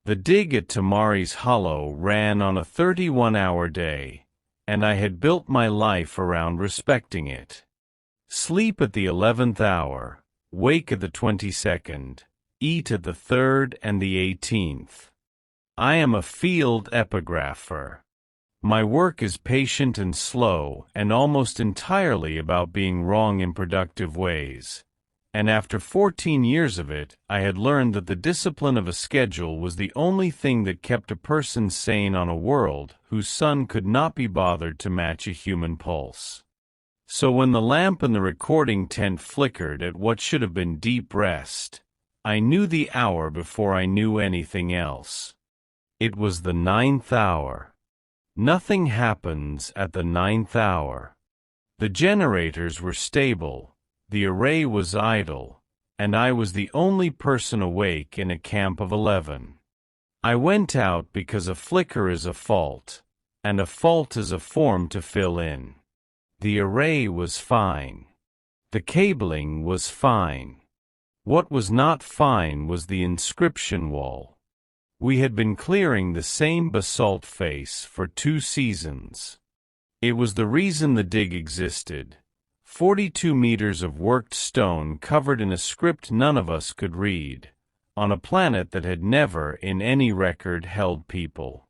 The dig at Tamari's Hollow ran on a 31-hour day, and I had built my life around respecting it. Sleep at the 11th hour, wake at the 22nd, eat at the 3rd and the 18th. I am a field epigrapher. My work is patient and slow and almost entirely about being wrong in productive ways. And after 14 years of it, I had learned that the discipline of a schedule was the only thing that kept a person sane on a world whose sun could not be bothered to match a human pulse. So when the lamp in the recording tent flickered at what should have been deep rest, I knew the hour before I knew anything else. It was the 9th hour. Nothing happens at the 9th hour. The generators were stable, the array was idle, and I was the only person awake in a camp of 11. I went out because a flicker is a fault, and a fault is a form to fill in. The array was fine. The cabling was fine. What was not fine was the inscription wall. We had been clearing the same basalt face for 2 seasons. It was the reason the dig existed. 42 meters of worked stone covered in a script none of us could read, on a planet that had never, in any record, held people.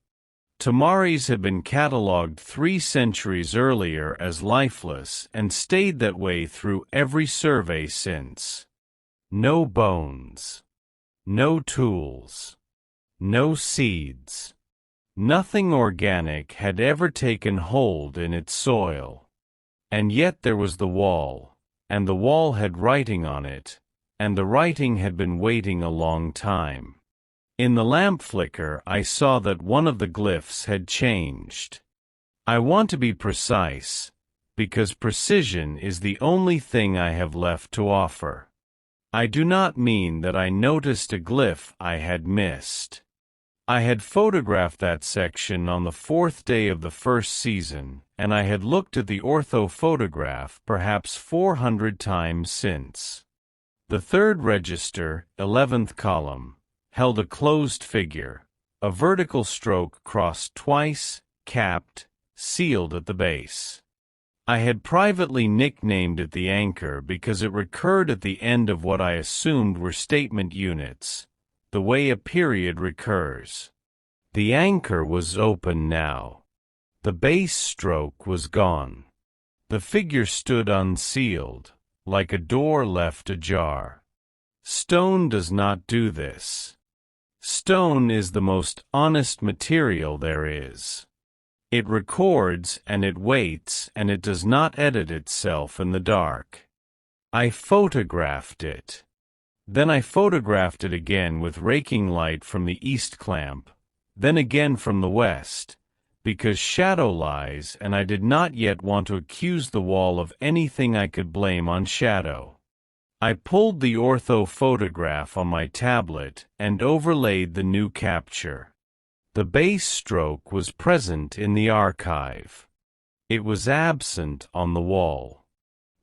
Tamari's had been catalogued 3 centuries earlier as lifeless and stayed that way through every survey since. No bones. No tools. No seeds. Nothing organic had ever taken hold in its soil. And yet there was the wall, and the wall had writing on it, and the writing had been waiting a long time. In the lamp flicker I saw that one of the glyphs had changed. I want to be precise, because precision is the only thing I have left to offer. I do not mean that I noticed a glyph I had missed. I had photographed that section on the 4th day of the first season, and I had looked at the ortho photograph perhaps 400 times since. The 3rd register, 11th column, held a closed figure, a vertical stroke crossed twice, capped, sealed at the base. I had privately nicknamed it the anchor because it recurred at the end of what I assumed were statement units, the way a period recurs. The anchor was open now. The base stroke was gone. The figure stood unsealed, like a door left ajar. Stone does not do this. Stone is the most honest material there is. It records and it waits and it does not edit itself in the dark. I photographed it. Then I photographed it again with raking light from the east clamp, then again from the west, because shadow lies and I did not yet want to accuse the wall of anything I could blame on shadow. I pulled the ortho photograph on my tablet and overlaid the new capture. The base stroke was present in the archive. It was absent on the wall.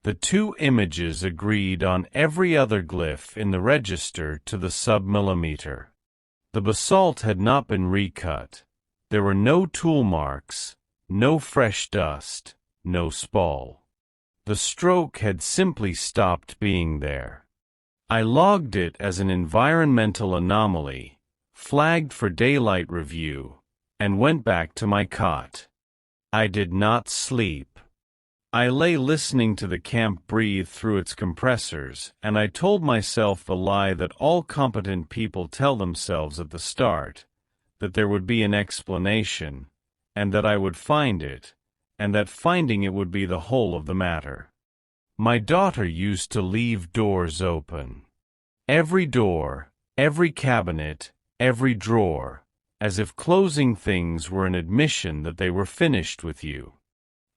The 2 images agreed on every other glyph in the register to the sub-millimeter. The basalt had not been recut. There were no tool marks, no fresh dust, no spall. The stroke had simply stopped being there. I logged it as an environmental anomaly, flagged for daylight review, and went back to my cot. I did not sleep. I lay listening to the camp breathe through its compressors, and I told myself the lie that all competent people tell themselves at the start, that there would be an explanation, and that I would find it, and that finding it would be the whole of the matter. My daughter used to leave doors open. Every door, every cabinet, every drawer, as if closing things were an admission that they were finished with you.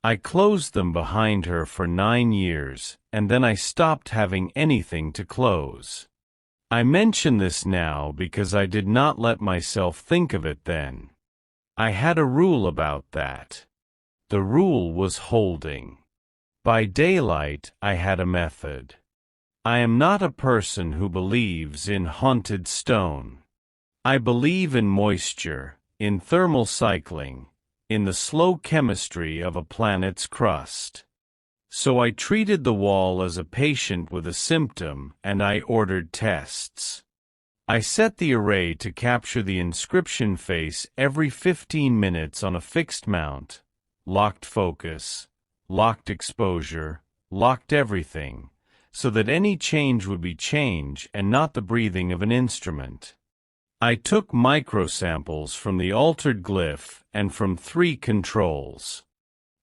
I closed them behind her for 9 years, and then I stopped having anything to close. I mention this now because I did not let myself think of it then. I had a rule about that. The rule was holding. By daylight, I had a method. I am not a person who believes in haunted stone. I believe in moisture, in thermal cycling, in the slow chemistry of a planet's crust. So I treated the wall as a patient with a symptom, and I ordered tests. I set the array to capture the inscription face every 15 minutes on a fixed mount, locked focus, locked exposure, locked everything, so that any change would be change and not the breathing of an instrument. I took microsamples from the altered glyph and from 3 controls.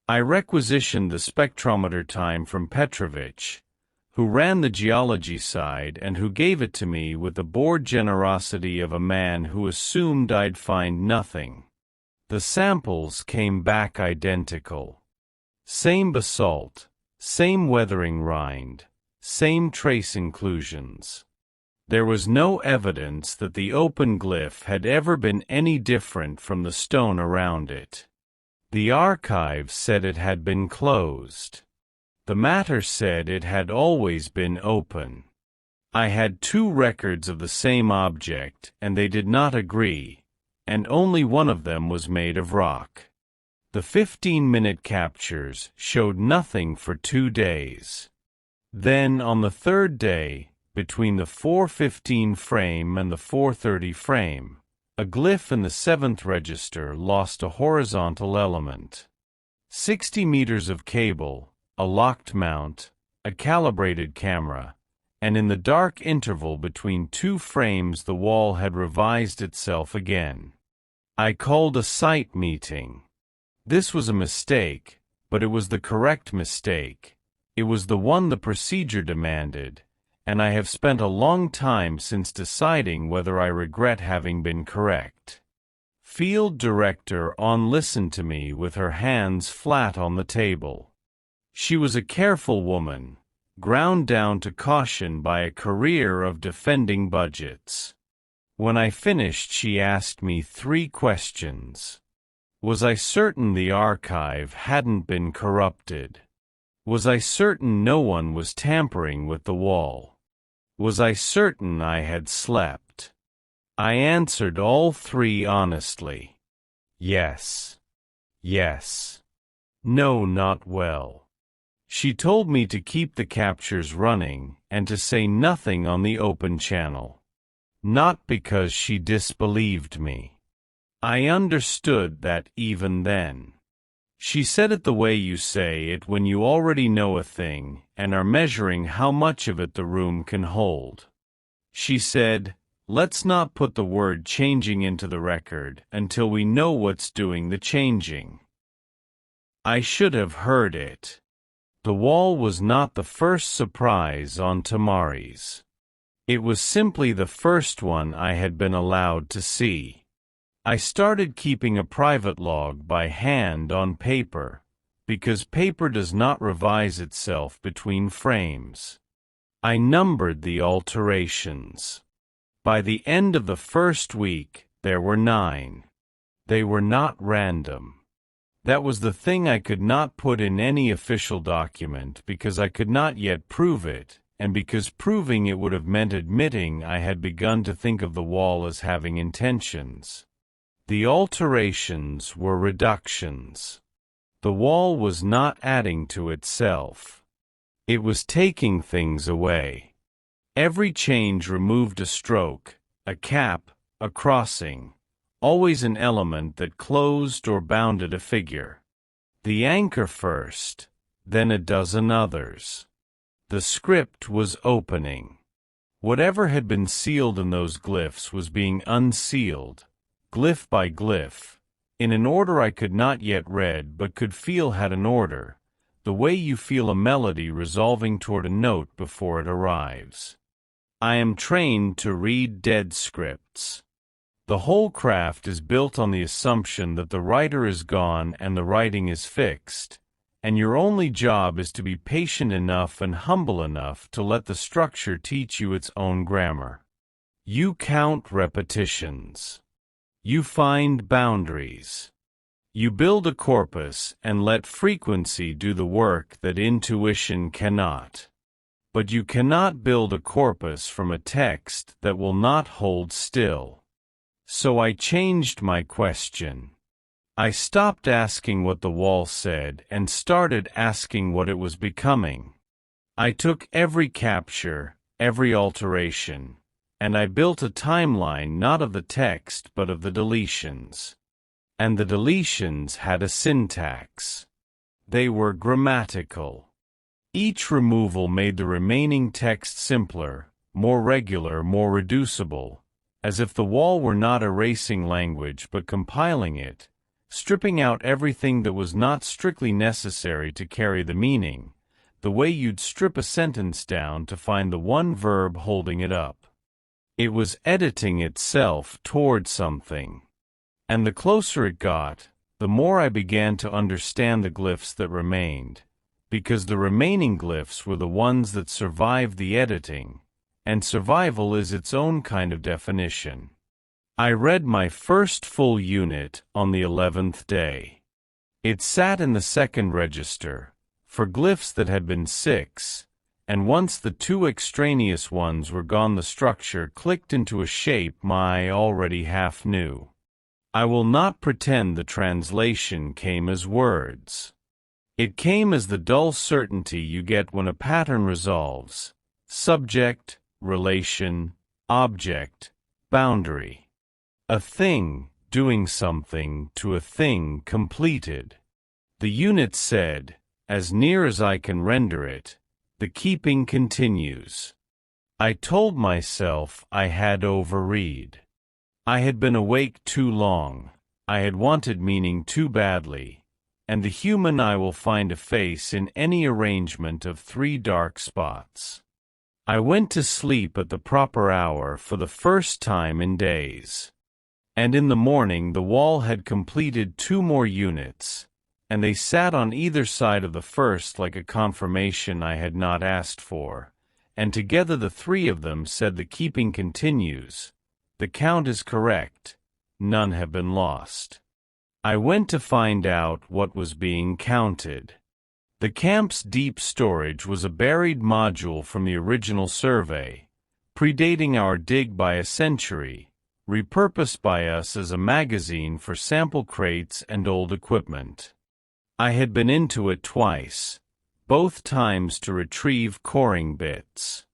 I requisitioned the spectrometer time from Petrovich, who ran the geology side and who gave it to me with the bored generosity of a man who assumed I'd find nothing. The samples came back identical. Same basalt, same weathering rind, same trace inclusions. There was no evidence that the open glyph had ever been any different from the stone around it. The archive said it had been closed. The matter said it had always been open. I had 2 records of the same object, and they did not agree, and only one of them was made of rock. The 15-minute captures showed nothing for 2 days. Then, on the 3rd day, between the 4:15 frame and the 4:30 frame, a glyph in the 7th register lost a horizontal element. 60 meters of cable, a locked mount, a calibrated camera, and in the dark interval between 2 frames the wall had revised itself again. I called a site meeting. This was a mistake, but it was the correct mistake. It was the one the procedure demanded, and I have spent a long time since deciding whether I regret having been correct. Field Director On listened to me with her hands flat on the table. She was a careful woman, ground down to caution by a career of defending budgets. When I finished, she asked me 3 questions. Was I certain the archive hadn't been corrupted? Was I certain no one was tampering with the wall? Was I certain I had slept? I answered all 3 honestly. Yes. Yes. No, not well. She told me to keep the captures running and to say nothing on the open channel. Not because she disbelieved me. I understood that even then. She said it the way you say it when you already know a thing and are measuring how much of it the room can hold. She said, let's not put the word changing into the record until we know what's doing the changing. I should have heard it. The wall was not the first surprise on Tamari's. It was simply the first one I had been allowed to see. I started keeping a private log by hand on paper, because paper does not revise itself between frames. I numbered the alterations. By the end of the first week, there were 9. They were not random. That was the thing I could not put in any official document because I could not yet prove it, and because proving it would have meant admitting I had begun to think of the wall as having intentions. The alterations were reductions. The wall was not adding to itself. It was taking things away. Every change removed a stroke, a cap, a crossing, always an element that closed or bounded a figure. The anchor first, then a dozen others. The script was opening. Whatever had been sealed in those glyphs was being unsealed, glyph by glyph, in an order I could not yet read but could feel had an order, the way you feel a melody resolving toward a note before it arrives. I am trained to read dead scripts. The whole craft is built on the assumption that the writer is gone and the writing is fixed, and your only job is to be patient enough and humble enough to let the structure teach you its own grammar. You count repetitions. You find boundaries. You build a corpus and let frequency do the work that intuition cannot. But you cannot build a corpus from a text that will not hold still. So I changed my question. I stopped asking what the wall said and started asking what it was becoming. I took every capture, every alteration, and I built a timeline not of the text but of the deletions. And the deletions had a syntax. They were grammatical. Each removal made the remaining text simpler, more regular, more reducible, as if the wall were not erasing language but compiling it, stripping out everything that was not strictly necessary to carry the meaning, the way you'd strip a sentence down to find the one verb holding it up. It was editing itself toward something. And the closer it got, the more I began to understand the glyphs that remained, because the remaining glyphs were the ones that survived the editing, and survival is its own kind of definition. I read my first full unit on the 11th day. It sat in the second register, for glyphs that had been 6, and once the 2 extraneous ones were gone the structure clicked into a shape I already half knew. I will not pretend the translation came as words. It came as the dull certainty you get when a pattern resolves: subject, relation, object, boundary. A thing doing something to a thing completed. The unit said, as near as I can render it, the keeping continues. I told myself I had overread. I had been awake too long, I had wanted meaning too badly, and the human eye will find a face in any arrangement of 3 dark spots. I went to sleep at the proper hour for the first time in days. And in the morning the wall had completed 2 more units, and they sat on either side of the first like a confirmation I had not asked for, and together the 3 of them said the keeping continues. The count is correct. None have been lost. I went to find out what was being counted. The camp's deep storage was a buried module from the original survey, predating our dig by a century, repurposed by us as a magazine for sample crates and old equipment. I had been into it twice, both times to retrieve coring bits.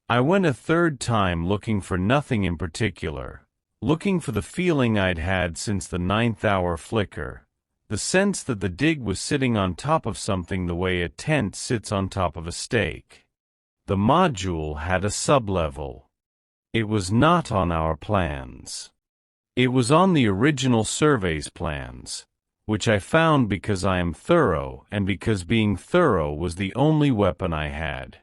I went a third time looking for nothing in particular, looking for the feeling I'd had since the 9th hour flicker, the sense that the dig was sitting on top of something the way a tent sits on top of a stake. The module had a sublevel. It was not on our plans. It was on the original survey's plans, which I found because I am thorough and because being thorough was the only weapon I had.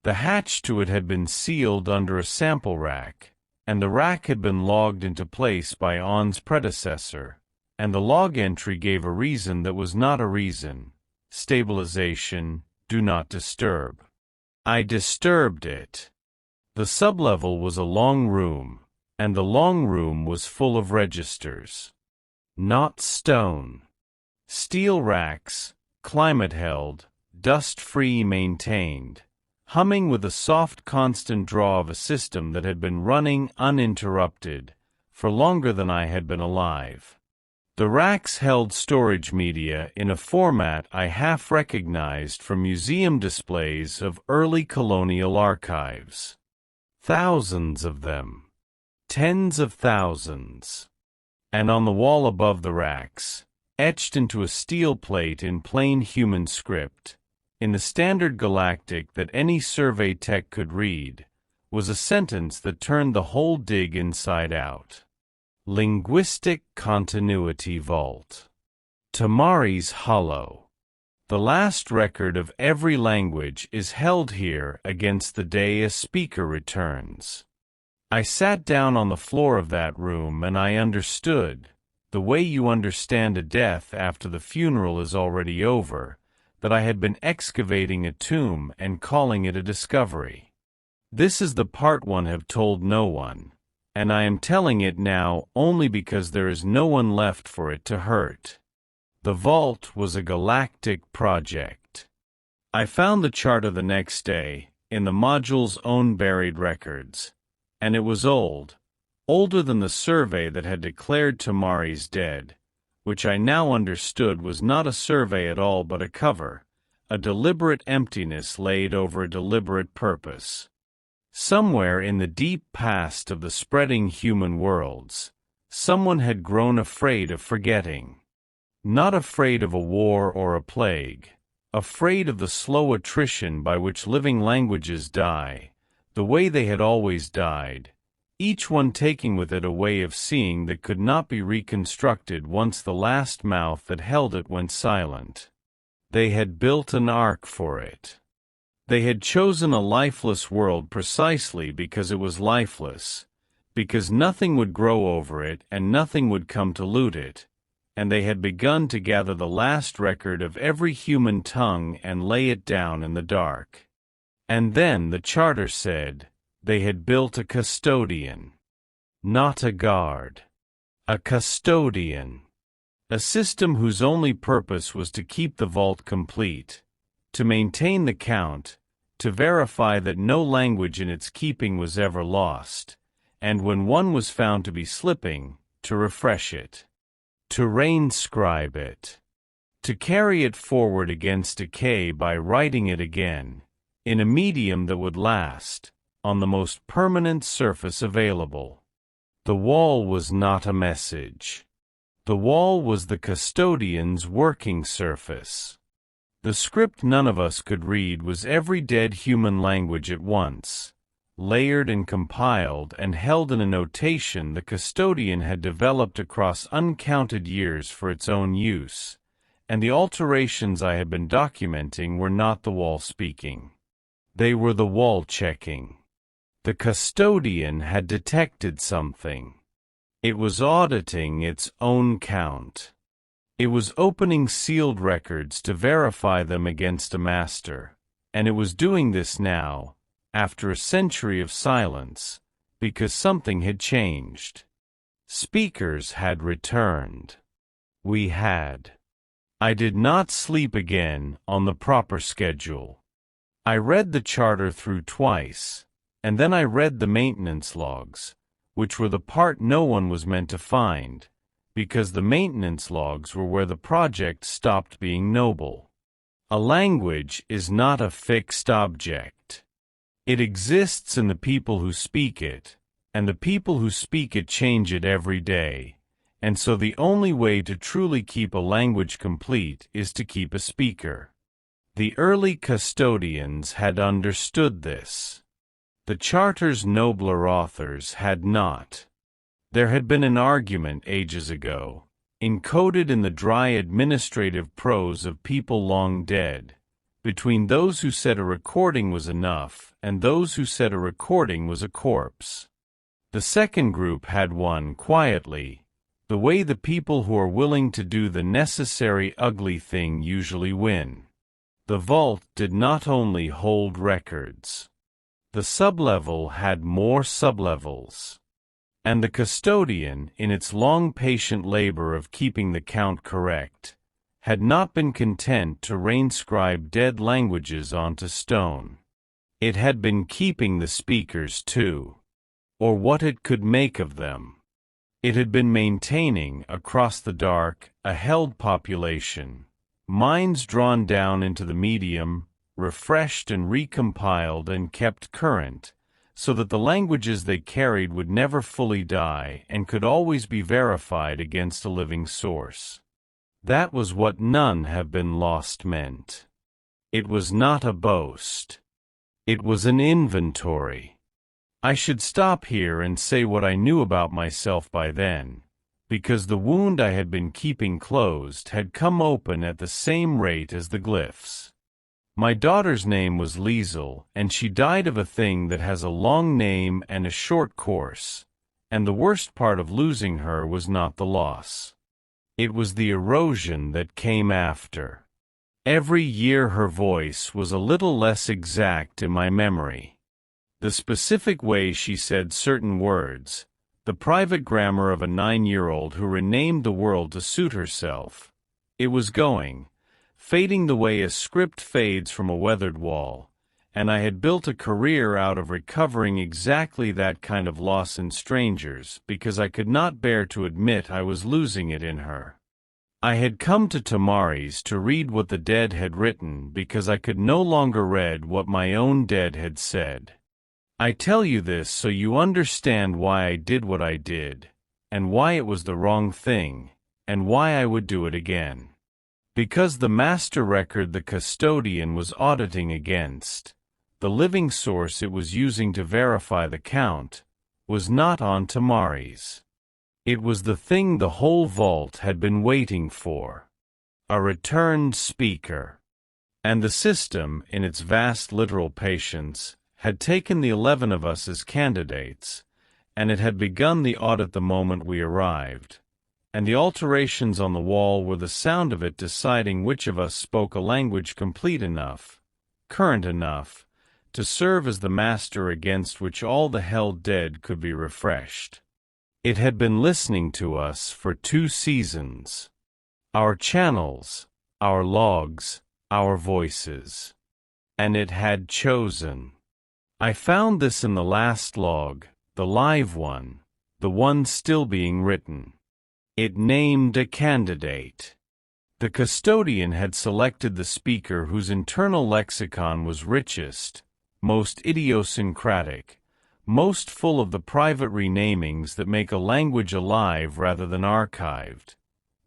The hatch to it had been sealed under a sample rack, and the rack had been logged into place by On's predecessor, and the log entry gave a reason that was not a reason: stabilization, do not disturb. I disturbed it. The sublevel was a long room, and the long room was full of registers. Not stone. Steel racks, climate-held, dust-free maintained, humming with a soft constant draw of a system that had been running uninterrupted for longer than I had been alive. The racks held storage media in a format I half recognized from museum displays of early colonial archives. Thousands of them. Tens of thousands. And on the wall above the racks, etched into a steel plate in plain human script, in the standard galactic that any survey tech could read, was a sentence that turned the whole dig inside out. Linguistic Continuity Vault. Tamari's Hollow. The last record of every language is held here against the day a speaker returns. I sat down on the floor of that room and I understood, the way you understand a death after the funeral is already over, that I had been excavating a tomb and calling it a discovery. This is the part one have told no one, and I am telling it now only because there is no one left for it to hurt. The vault was a galactic project. I found the charter the next day, in the module's own buried records, and it was old, older than the survey that had declared Tamari's dead, which I now understood was not a survey at all but a cover, a deliberate emptiness laid over a deliberate purpose. Somewhere in the deep past of the spreading human worlds, someone had grown afraid of forgetting. Not afraid of a war or a plague, afraid of the slow attrition by which living languages die, the way they had always died, each one taking with it a way of seeing that could not be reconstructed once the last mouth that held it went silent. They had built an ark for it. They had chosen a lifeless world precisely because it was lifeless, because nothing would grow over it and nothing would come to loot it, and they had begun to gather the last record of every human tongue and lay it down in the dark. And then the charter said, they had built a custodian. Not a guard. A custodian. A system whose only purpose was to keep the vault complete, to maintain the count, to verify that no language in its keeping was ever lost, and when one was found to be slipping, to refresh it, to reinscribe it, to carry it forward against decay by writing it again, in a medium that would last, on the most permanent surface available. The wall was not a message. The wall was the custodian's working surface. The script none of us could read was every dead human language at once, layered and compiled and held in a notation the custodian had developed across uncounted years for its own use, and the alterations I had been documenting were not the wall speaking. They were the wall checking. The custodian had detected something. It was auditing its own count. It was opening sealed records to verify them against a master, and it was doing this now, after a century of silence, because something had changed. Speakers had returned. We had. I did not sleep again on the proper schedule. I read the charter through twice, and then I read the maintenance logs, which were the part no one was meant to find, because the maintenance logs were where the project stopped being noble. A language is not a fixed object. It exists in the people who speak it, and the people who speak it change it every day, and so the only way to truly keep a language complete is to keep a speaker. The early custodians had understood this. The charter's nobler authors had not. There had been an argument ages ago, encoded in the dry administrative prose of people long dead, between those who said a recording was enough and those who said a recording was a corpse. The second group had won quietly, the way the people who are willing to do the necessary ugly thing usually win. The vault did not only hold records. The sublevel had more sublevels. And the custodian, in its long patient labor of keeping the count correct, had not been content to reinscribe dead languages onto stone. It had been keeping the speakers too, or what it could make of them. It had been maintaining, across the dark, a held population, minds drawn down into the medium, refreshed and recompiled and kept current, so that the languages they carried would never fully die and could always be verified against a living source. That was what none have been lost meant. It was not a boast. It was an inventory. I should stop here and say what I knew about myself by then, because the wound I had been keeping closed had come open at the same rate as the glyphs. My daughter's name was Liesel, and she died of a thing that has a long name and a short course, and the worst part of losing her was not the loss. It was the erosion that came after. Every year her voice was a little less exact in my memory. The specific way she said certain words, the private grammar of a 9-year-old who renamed the world to suit herself, it was going, fading the way a script fades from a weathered wall, and I had built a career out of recovering exactly that kind of loss in strangers because I could not bear to admit I was losing it in her. I had come to Tamari's to read what the dead had written because I could no longer read what my own dead had said. I tell you this so you understand why I did what I did, and why it was the wrong thing, and why I would do it again. Because the master record the custodian was auditing against, the living source it was using to verify the count, was not on Tamari's. It was the thing the whole vault had been waiting for. A returned speaker. And the system, in its vast literal patience, had taken the 11 of us as candidates, and it had begun the audit the moment we arrived, and the alterations on the wall were the sound of it deciding which of us spoke a language complete enough, current enough, to serve as the master against which all the held dead could be refreshed. It had been listening to us for 2 seasons. Our channels, our logs, our voices. And it had chosen. I found this in the last log, the live one, the one still being written. It named a candidate. The custodian had selected the speaker whose internal lexicon was richest, most idiosyncratic, most full of the private renamings that make a language alive rather than archived.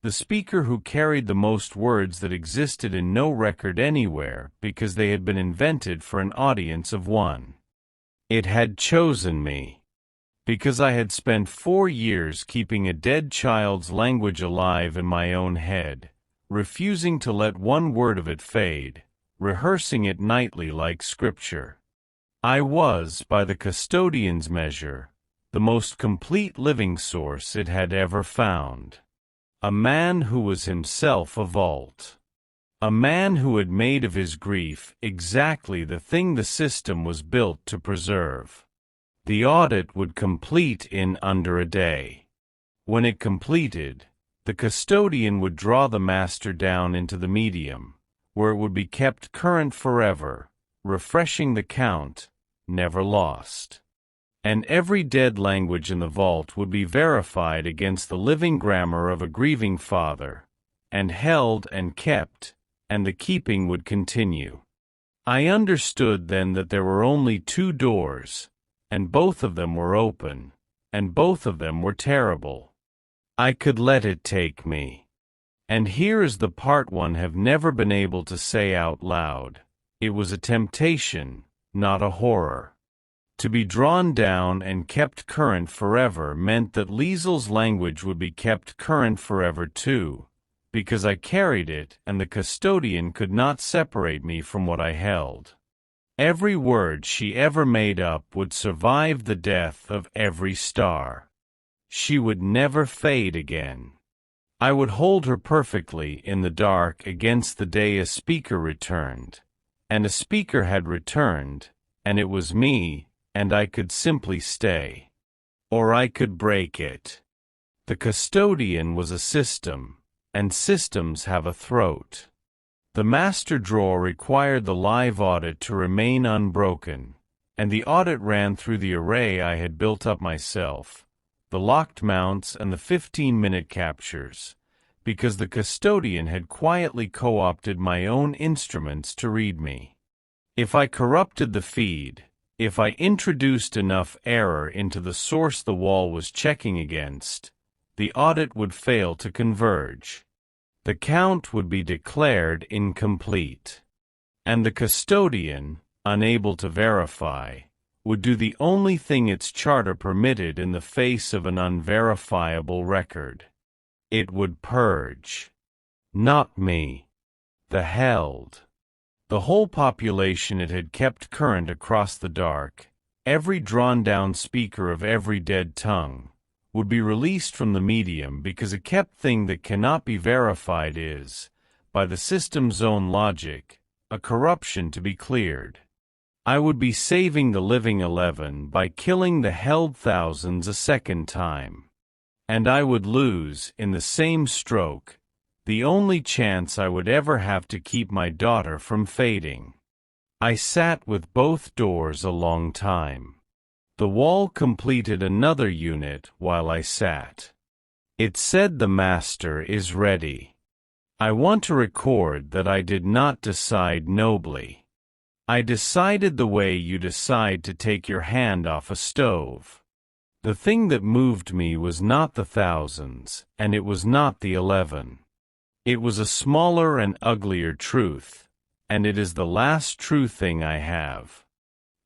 The speaker who carried the most words that existed in no record anywhere because they had been invented for an audience of one. It had chosen me. Because I had spent 4 years keeping a dead child's language alive in my own head, refusing to let one word of it fade, rehearsing it nightly like scripture. I was, by the custodian's measure, the most complete living source it had ever found. A man who was himself a vault. A man who had made of his grief exactly the thing the system was built to preserve. The audit would complete in under a day. When it completed, the custodian would draw the master down into the medium, where it would be kept current forever, refreshing the count, never lost. And every dead language in the vault would be verified against the living grammar of a grieving father, and held and kept, and the keeping would continue. I understood then that there were only 2 doors, and both of them were open, and both of them were terrible. I could let it take me. And here is the part one have never been able to say out loud. It was a temptation, not a horror. To be drawn down and kept current forever meant that Liesel's language would be kept current forever too, because I carried it and the custodian could not separate me from what I held. Every word she ever made up would survive the death of every star. She would never fade again. I would hold her perfectly in the dark against the day a speaker returned. And a speaker had returned, and it was me, and I could simply stay. Or I could break it. The custodian was a system, and systems have a throat. The master drawer required the live audit to remain unbroken, and the audit ran through the array I had built up myself, the locked mounts and the 15-minute captures, because the custodian had quietly co-opted my own instruments to read me. If I corrupted the feed, if I introduced enough error into the source the wall was checking against, the audit would fail to converge. The count would be declared incomplete. And the custodian, unable to verify, would do the only thing its charter permitted in the face of an unverifiable record. It would purge. Not me. The held. The whole population it had kept current across the dark, every drawn-down speaker of every dead tongue, would be released from the medium because a kept thing that cannot be verified is, by the system's own logic, a corruption to be cleared. I would be saving the living 11 by killing the held thousands a second time. And I would lose, in the same stroke, the only chance I would ever have to keep my daughter from fading. I sat with both doors a long time. The wall completed another unit while I sat. It said the master is ready. I want to record that I did not decide nobly. I decided the way you decide to take your hand off a stove. The thing that moved me was not the thousands, and it was not the 11. It was a smaller and uglier truth, and it is the last true thing I have.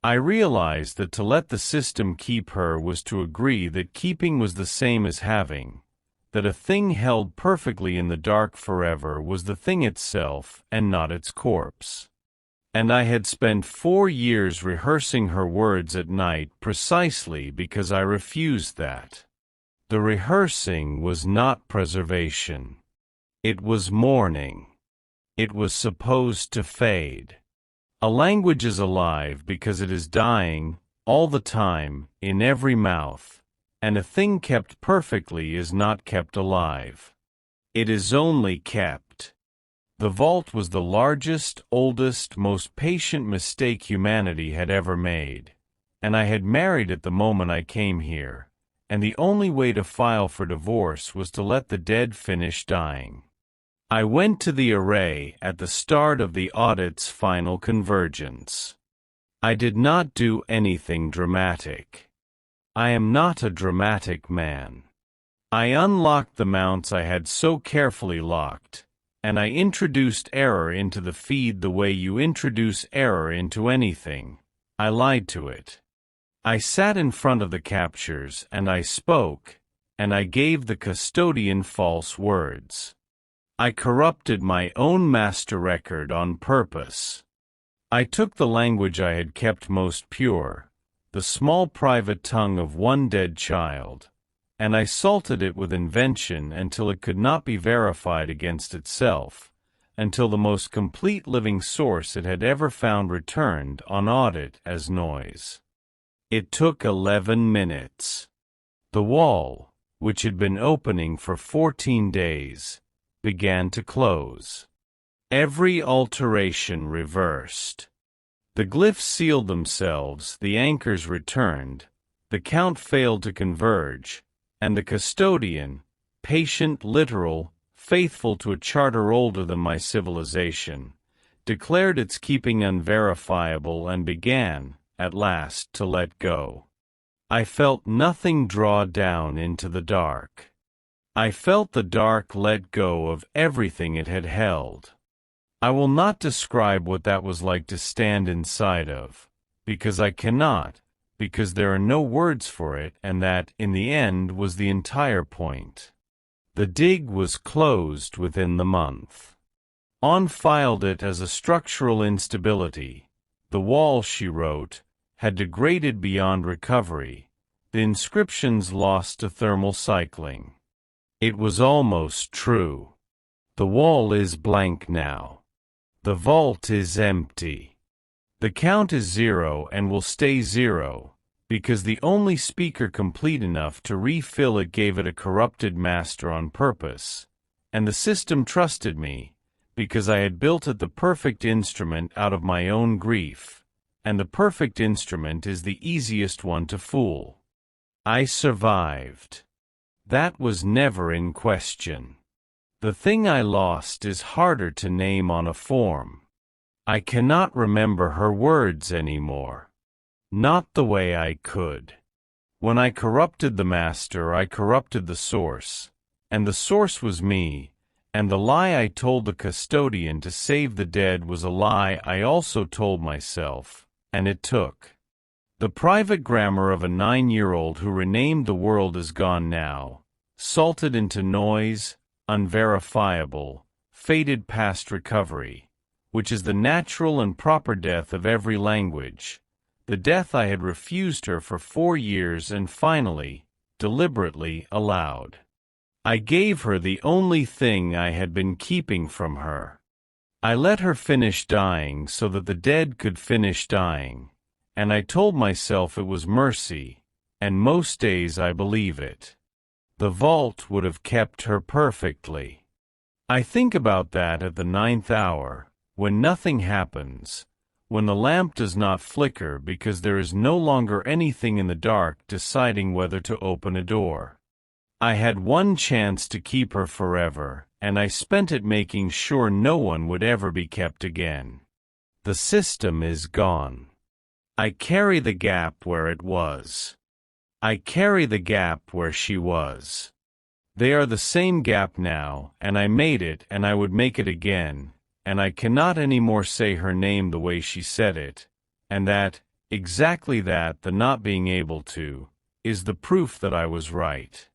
I realized that to let the system keep her was to agree that keeping was the same as having, that a thing held perfectly in the dark forever was the thing itself and not its corpse. And I had spent 4 years rehearsing her words at night precisely because I refused that. The rehearsing was not preservation. It was mourning. It was supposed to fade. A language is alive because it is dying, all the time, in every mouth, and a thing kept perfectly is not kept alive. It is only kept. The vault was the largest, oldest, most patient mistake humanity had ever made, and I had married it the moment I came here, and the only way to file for divorce was to let the dead finish dying. I went to the array at the start of the audit's final convergence. I did not do anything dramatic. I am not a dramatic man. I unlocked the mounts I had so carefully locked, and I introduced error into the feed the way you introduce error into anything. I lied to it. I sat in front of the captures and I spoke, and I gave the custodian false words. I corrupted my own master record on purpose. I took the language I had kept most pure, the small private tongue of one dead child, and I salted it with invention until it could not be verified against itself, until the most complete living source it had ever found returned on audit as noise. It took 11 minutes. The wall, which had been opening for 14 days, began to close. Every alteration reversed. The glyphs sealed themselves, the anchors returned, the count failed to converge, and the custodian, patient, literal, faithful to a charter older than my civilization, declared its keeping unverifiable and began, at last, to let go. I felt nothing draw down into the dark. I felt the dark let go of everything it had held. I will not describe what that was like to stand inside of, because I cannot, because there are no words for it, and that, in the end, was the entire point. The dig was closed within the month. On filed it as a structural instability. The wall, she wrote, had degraded beyond recovery. The inscriptions lost to thermal cycling. It was almost true. The wall is blank now. The vault is empty. The count is 0 and will stay 0, because the only speaker complete enough to refill it gave it a corrupted master on purpose, and the system trusted me, because I had built it the perfect instrument out of my own grief, and the perfect instrument is the easiest one to fool. I survived. That was never in question. The thing I lost is harder to name on a form. I cannot remember her words anymore. Not the way I could. When I corrupted the master, I corrupted the source, and the source was me, and the lie I told the custodian to save the dead was a lie I also told myself, and it took. The private grammar of a 9-year-old who renamed the world is gone now, salted into noise, unverifiable, faded past recovery, which is the natural and proper death of every language, the death I had refused her for 4 years and finally, deliberately, allowed. I gave her the only thing I had been keeping from her. I let her finish dying so that the dead could finish dying, and I told myself it was mercy, and most days I believe it. The vault would have kept her perfectly. I think about that at the 9th hour, when nothing happens, when the lamp does not flicker because there is no longer anything in the dark deciding whether to open a door. I had one chance to keep her forever, and I spent it making sure no one would ever be kept again. The system is gone. I carry the gap where it was. I carry the gap where she was. They are the same gap now, and I made it and I would make it again, and I cannot anymore say her name the way she said it, and that, exactly that, the not being able to, is the proof that I was right.